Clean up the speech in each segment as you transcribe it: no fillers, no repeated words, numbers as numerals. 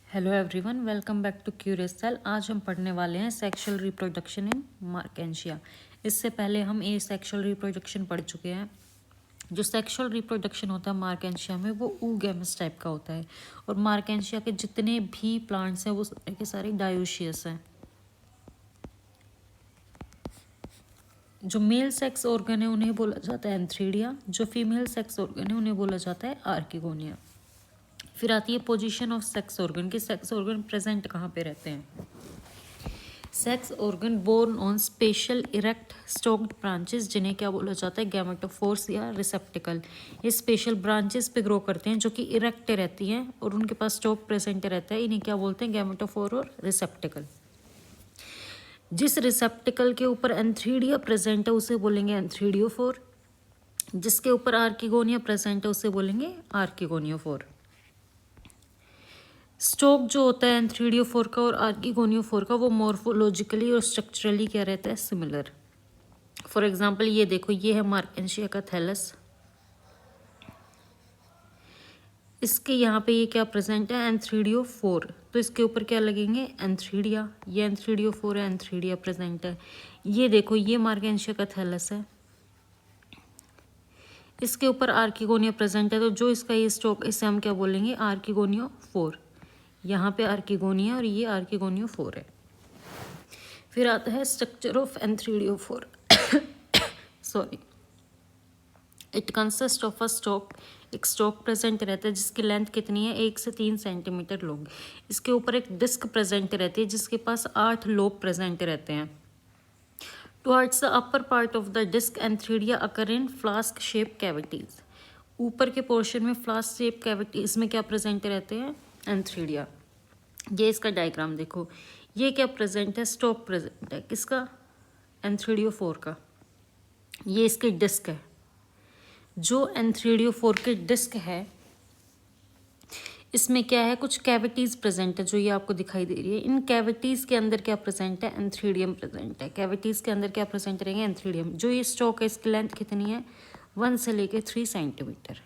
Hello everyone, welcome back to Curious Cell. आज हम पढ़ने वाले हैं सेक्सुअल रिप्रोडक्शन इन मार्केंशिया। इससे पहले हम ए सेक्सुअल रिप्रोडक्शन पढ़ चुके हैं। जो सेक्सुअल रिप्रोडक्शन होता है मार्केंशिया में वो oogamous टाइप का होता है, और मार्केंशिया के जितने भी प्लांट्स हैं वो सारे के सारे डायोशियस हैं। जो मेल सेक्स ऑर्गन है उन्हें बोला जाता है एंथ्रीडिया, जो फीमेल सेक्स ऑर्गन है उन्हें बोला जाता है आर्किगोनिया। फिर आती है पोजीशन ऑफ सेक्स ऑर्गन के सेक्स ऑर्गन प्रेजेंट कहाँ पे रहते हैं। Sex organ borne on special erect stalked branches, जिन्हें क्या बोला जाता है गैमेटोफोर्स या रिसेप्टिकल। ये स्पेशल ब्रांचेस पे ग्रो करते हैं जो कि इरेक्ट रहती हैं और उनके पास स्टोक प्रेजेंट रहता है। इन्हें क्या बोलते हैं गैमेटोफोर और रिसेप्टिकल। जिस रिसेप्टिकल के ऊपर एंथ्रीडिया प्रेजेंट है उसे बोलेंगे एंथ्रीडियोफोर। जिसके ऊपर आर्किगोनिया प्रेजेंट है उसे बोलेंगे आर्किगोनियोफोर। स्टोक जो होता है एंथ्रीडियोफोर का और आर्किगोनियोफोर का वो मॉर्फोलॉजिकली और स्ट्रक्चरली क्या रहता है, सिमिलर। फॉर एग्जांपल ये देखो, ये है मार्केंशिया का थैलस। इसके यहाँ पे ये क्या प्रेजेंट है एंथ्रीडियोफोर, तो इसके ऊपर क्या लगेंगे एंथ्रीडिया। ये एंथ्रीडियोफोर है, एंथ्रीडिया प्रेजेंट है। ये देखो, ये मार्केंशिया का थैलस है, इसके ऊपर आर्किगोनिया प्रेजेंट है, तो जो इसका ये स्टोक इसे हम क्या बोलेंगे आर्किगोनियोफोर। यहाँ पे आर्किगोनिया और ये आर्किगोनियोफोर है। फिर आता है structure of antheridiophore. Sorry, it consist of a stalk. एक स्टोक प्रेजेंट रहता है जिसकी लेंथ कितनी है 1 से 3 सेंटीमीटर लॉन्ग। इसके ऊपर एक डिस्क प्रेजेंट रहती है जिसके पास 8 लोब प्रेजेंट रहते हैं। Towards the upper part of the disc antheridia occur in flask shape cavities. ऊपर के पोर्शन में फ्लास्क शेप कैविटीज में क्या प्रेजेंट रहते हैं एंथ्रीडिया। ये इसका डायग्राम देखो, ये क्या प्रेजेंट है स्टोक प्रेजेंट है किसका एंथ्रीडियोफोर का। ये इसकी डिस्क है। जो एंथ्रीडियोफोर की डिस्क है इसमें क्या है कुछ कैविटीज प्रेजेंट है जो ये आपको दिखाई दे रही है। इन कैविटीज के अंदर क्या प्रेजेंट है एंथ्रीडियम प्रेजेंट है। कैविटीज के अंदर क्या प्रेजेंट रहेंगे एंथ्रीडियम। जो ये स्टोक है इसकी लेंथ कितनी है 1 से लेके 3 सेंटीमीटर।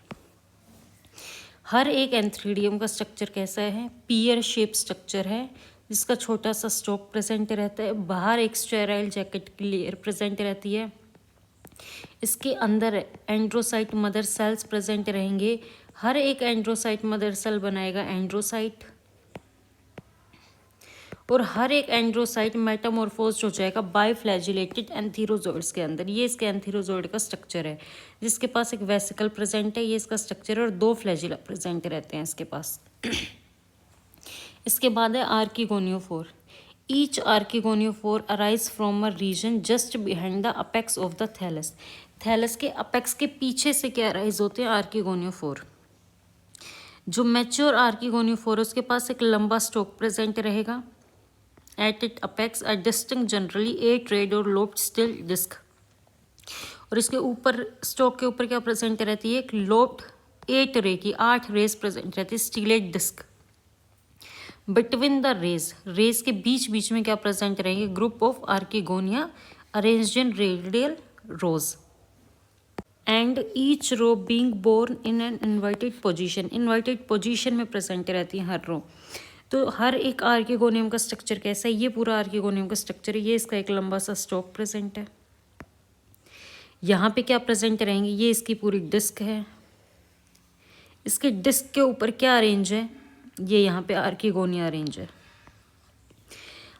हर एक एंथ्रीडियम का स्ट्रक्चर कैसा है पियर शेप स्ट्रक्चर है, जिसका छोटा सा स्टोक प्रेजेंट रहता है। बाहर एक स्टेराइल जैकेट की लेयर प्रेजेंट रहती है। इसके अंदर एंड्रोसाइट मदर सेल्स प्रेजेंट रहेंगे। हर एक एंड्रोसाइट मदर सेल बनाएगा एंड्रोसाइट, और हर एक एंड्रोसाइट मेटामॉर्फोज हो जाएगा बाइफ्लैजिलेटेड एंथीरोजोइड्स के अंदर। ये इसके एंथीरोजोइड का स्ट्रक्चर है, जिसके पास एक वेसिकल प्रेजेंट है, ये इसका स्ट्रक्चर है, और 2 फ्लैजिला प्रेजेंट रहते हैं इसके पास। इसके बाद है archegoniophore. Each archegoniophore arise from a region just behind the apex of the thallus. Thallus के अपेक्स के पीछे से क्या अराइज होते हैं आर्किगोनियोफोर। जो मैच्योर आर्किगोनियोफोर उसके पास एक लंबा स्टोक प्रेजेंट रहेगा। At it apex a distinct generally 8 red और लोब्ड स्टिल डिस्क। और इसके ऊपर स्टोक के ऊपर क्या प्रेजेंट रहती है एक लोब्ड 8 रे की 8 रेस प्रेजेंट रहती है stellate disc. Between the rays के बीच बीच में क्या प्रेजेंट रहेंगे group of archegonia arranged in radial rows, and each row being borne in an inverted position. Inverted position में प्रेजेंट रहती है हर रो। तो हर एक आर्किगोनियम का स्ट्रक्चर कैसा है, ये पूरा आर्किगोनियम का स्ट्रक्चर है। ये इसका एक लंबा सा स्टॉक प्रेजेंट है। यहाँ पे क्या प्रेजेंट रहेंगे, ये इसकी पूरी डिस्क है। इसके डिस्क के ऊपर क्या अरेंज है, ये यहाँ पे आर्किगोनिया अरेंज है।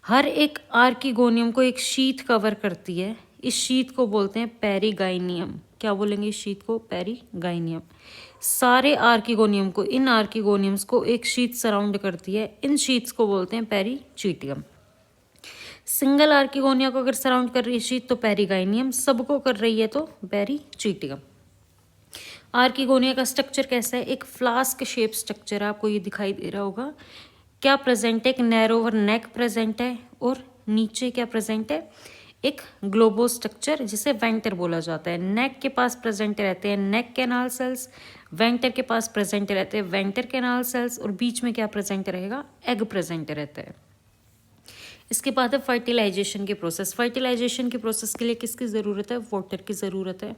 हर एक आर्किगोनियम को एक शीथ कवर करती है। इस शीथ को बोलते हैं पेरिगाइनियम। क्या बोलेंगे इस शीथ को पेरिगाइनियम। सारे आर्किगोनियम को, इन आर्किगोनियम्स को एक शीथ सराउंड करती है। इन शीथ्स को बोलते हैं पेरीचीटियम। सिंगल आर्किगोनिया को अगर सराउंड कर रही है शीथ तो पेरिगाइनियम, सबको कर रही है तो पेरीचीटियम। आर्किगोनिया का स्ट्रक्चर कैसा है, एक फ्लास्क शेप स्ट्रक्चर है, आपको ये दिखाई दे रहा होगा। क्या प्रेजेंट है, एक नैरोवर नेक प्रेजेंट है, और नीचे क्या प्रेजेंट है एक ग्लोबो स्ट्रक्चर जिसे वेंटर बोला जाता है। नेक के पास प्रेजेंट रहते हैं नेक कैनाल सेल्स, वेंटर के पास प्रेजेंट रहते हैं वेंटर कैनाल सेल्स, और बीच में क्या प्रेजेंट रहेगा एग प्रेजेंट रहता है। इसके बाद है फर्टिलाइजेशन के प्रोसेस। फर्टिलाइजेशन के प्रोसेस के लिए किसकी ज़रूरत है, वाटर की ज़रूरत है।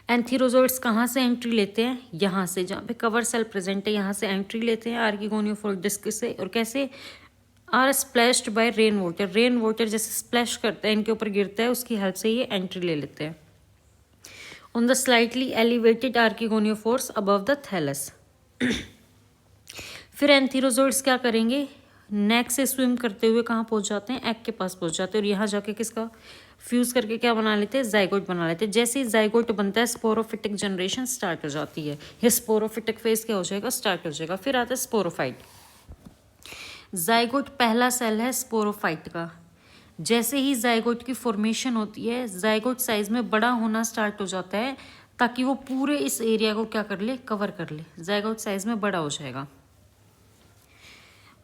एंथीरोजोइड्स कहाँ से एंट्री लेते हैं? यहाँ से, जहाँ पे कवर सेल प्रेजेंट है यहाँ से एंट्री लेते हैं आर्किगोनियोफोर डिस्क से। और कैसे? Are splashed by rain water, rain water जैसे स्प्लैश करता है इनके ऊपर गिरता है, उसकी हेल्प से ये एंट्री ले लेते हैं on the slightly elevated archegoniophores above the thallus. फिर एंथीरोजोइड्स क्या करेंगे? नेक से स्विम करते हुए कहाँ पहुंच जाते हैं? एग के पास पहुंच जाते हैं और यहाँ जाके किसका फ्यूज करके क्या बना लेते हैं? जाइगोट बना लेते हैं। जैसे ही जाइगोट बनता है स्पोरोफिटिक जनरेशन स्टार्ट हो जाती है। ये स्पोरोफिटिक फेज क्या हो जाएगा? स्टार्ट हो जाएगा। फिर आता है स्पोरोफाइट। जाइगोट पहला सेल है स्पोरोफाइट का। जैसे ही जाइगोट की फॉर्मेशन होती है जाइगोट साइज में बड़ा होना स्टार्ट हो जाता है ताकि वो पूरे इस एरिया को क्या कर ले? कवर कर ले। जाइगोट साइज में बड़ा हो जाएगा।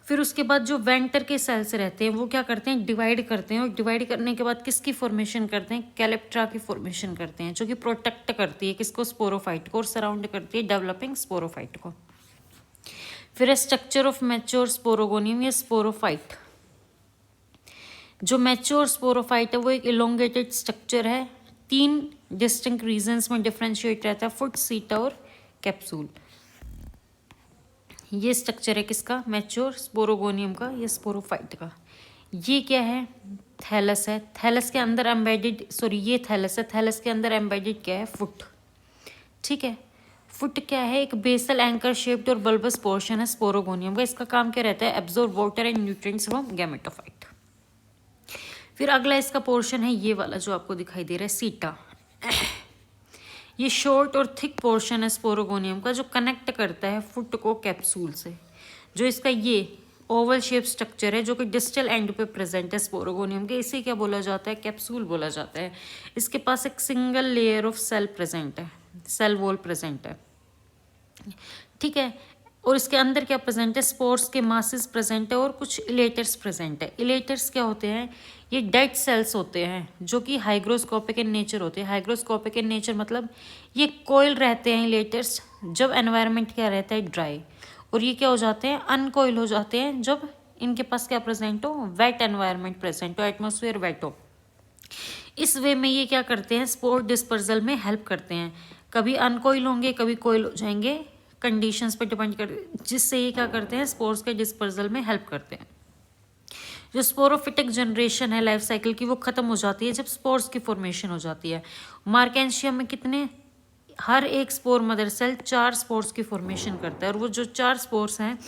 फिर उसके बाद जो वेंटर के सेल्स रहते हैं वो क्या करते हैं? डिवाइड करते हैं और डिवाइड करने के बाद किसकी फॉर्मेशन करते हैं? कैलेप्ट्रा की फॉर्मेशन करते हैं जो कि प्रोटेक्ट करती है किसको? स्पोरोफाइट को, और सराउंड करती है डेवलपिंग स्पोरोफाइट को। फिर स्ट्रक्चर ऑफ मैच्योर स्पोरोगोनियम या स्पोरोफाइट। जो मैच्योर स्पोरोफाइट है वो एक इलोंगेटेड स्ट्रक्चर है। 3 डिस्टिंक्ट रीजन्स में डिफ्रेंशिएट रहता है, फुट, सीटा और कैप्सूल। ये स्ट्रक्चर है किसका? मैच्योर स्पोरोगोनियम का या स्पोरोफाइट का। ये क्या है? थैलस है। थैलस के अंदर एम्बेडेड, सॉरी ये थैलस है, थैलस के अंदर एम्बेडेड क्या है? फुट। ठीक है, फुट क्या है? एक बेसल एंकर शेप्ड और बल्बस पोर्शन है स्पोरोगोनियम का। इसका काम क्या रहता है? Absorb water and nutrients from gametophyte. फिर अगला इसका पोर्शन है ये वाला जो आपको दिखाई दे रहा है, सीटा। ये शॉर्ट और थिक पोर्शन है स्पोरोगोनियम का जो कनेक्ट करता है फुट को कैप्सूल से। जो इसका ये ओवल शेप स्ट्रक्चर है जो कि डिस्टल एंड पे प्रेजेंट है स्पोरोगोनियम के, इसे क्या बोला जाता है? कैप्सूल बोला जाता है। इसके पास एक single layer of cell present है, सेल वॉल प्रेजेंट है। ठीक है, और इसके अंदर क्या प्रेजेंट है? स्पोर्स के मासेस प्रेजेंट है और कुछ इलेटर्स प्रेजेंट है। इलेटर्स क्या होते हैं? ये डेड सेल्स होते हैं जो कि हाइग्रोस्कोपिक इन नेचर होते हैं। हाइग्रोस्कोपिक इन नेचर मतलब ये कोयल रहते हैं इलेटर्स जब एनवायरनमेंट क्या रहता है? ड्राई। और ये क्या हो जाते हैं? अनकोयल हो जाते हैं जब इनके पास क्या प्रेजेंट हो? वेट एनवायरनमेंट प्रेजेंट हो, एटमोसफियर वेट हो। इस वे में ये क्या करते हैं? स्पोर डिस्पर्जल में हेल्प करते हैं। कभी अनकोयल होंगे कभी कोयल हो जाएंगे, कंडीशंस पर डिपेंड कर, जिससे ये क्या करते हैं? स्पोर्स के डिस्पर्जल में हेल्प करते हैं। जो स्पोरोफिटिक जनरेशन है लाइफ साइकिल की वो खत्म हो जाती है जब स्पोर्स की फॉर्मेशन हो जाती है। मार्केंशियम में कितने? हर एक स्पोर मदर सेल 4 स्पोर्स की फॉर्मेशन करता है और वो जो 4 स्पोर्स हैं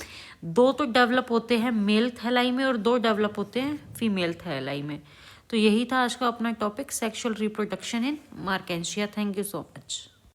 2 तो डेवलप होते हैं मेल थैलाई में और 2 डेवलप होते हैं फीमेल थैलाई में। तो यही था आज का अपना topic, sexual reproduction in Marchantia. Thank you so much.